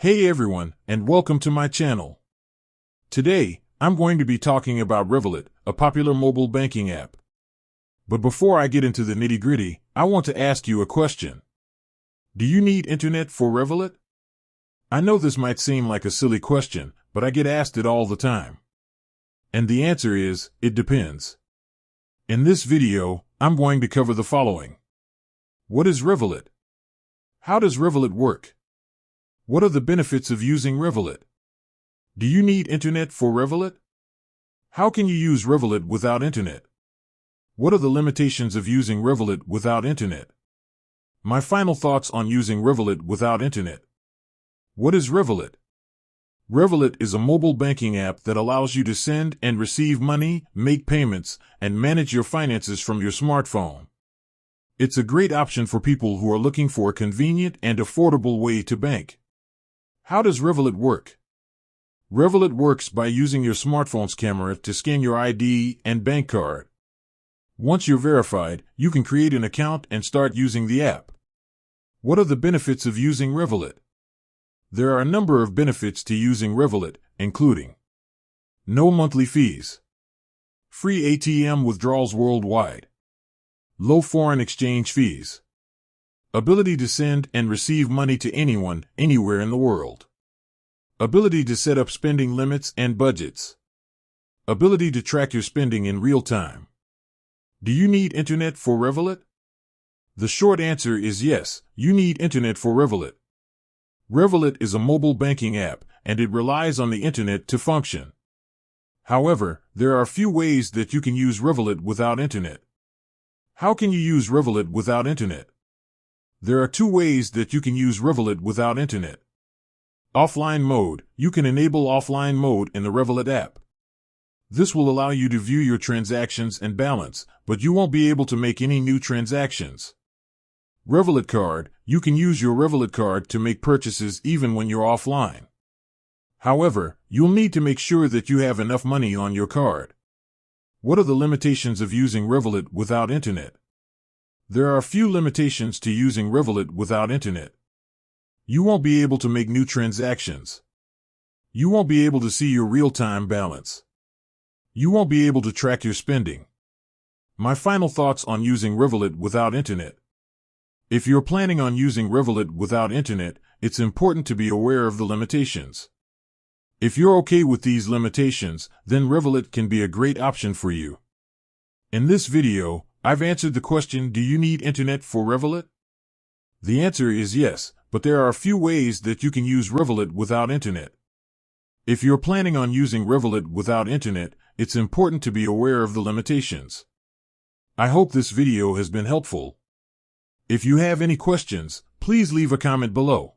Hey everyone, and welcome to my channel. Today, I'm going to be talking about Revolut, a popular mobile banking app. But before I get into the nitty-gritty, I want to ask you a question. Do you need internet for Revolut? I know this might seem like a silly question, but I get asked it all the time. And the answer is, it depends. In this video, I'm going to cover the following. What is Revolut? How does Revolut work? What are the benefits of using Revolut? Do you need internet for Revolut? How can you use Revolut without internet? What are the limitations of using Revolut without internet? My final thoughts on using Revolut without internet. What is Revolut? Revolut is a mobile banking app that allows you to send and receive money, make payments, and manage your finances from your smartphone. It's a great option for people who are looking for a convenient and affordable way to bank. How does Revolut work? Revolut works by using your smartphone's camera to scan your ID and bank card. Once you're verified, you can create an account and start using the app. What are the benefits of using Revolut? There are a number of benefits to using Revolut, including no monthly fees, free ATM withdrawals worldwide, low foreign exchange fees, ability to send and receive money to anyone, anywhere in the world. Ability to set up spending limits and budgets. Ability to track your spending in real time. Do you need internet for Revolut? The short answer is yes, you need internet for Revolut. Revolut is a mobile banking app, and it relies on the internet to function. However, there are a few ways that you can use Revolut without internet. How can you use Revolut without internet? There are two ways that you can use Revolut without internet. Offline mode. You can enable offline mode in the Revolut app. This will allow you to view your transactions and balance, but you won't be able to make any new transactions. Revolut card. You can use your Revolut card to make purchases even when you're offline. However, you'll need to make sure that you have enough money on your card. What are the limitations of using Revolut without internet? There are a few limitations to using Revolut without internet. You won't be able to make new transactions. You won't be able to see your real-time balance. You won't be able to track your spending. My final thoughts on using Revolut without internet. If you're planning on using Revolut without internet, it's important to be aware of the limitations. If you're okay with these limitations, then Revolut can be a great option for you. In this video, I've answered the question, do you need internet for Revolut? The answer is yes, but there are a few ways that you can use Revolut without internet. If you're planning on using Revolut without internet, it's important to be aware of the limitations. I hope this video has been helpful. If you have any questions, please leave a comment below.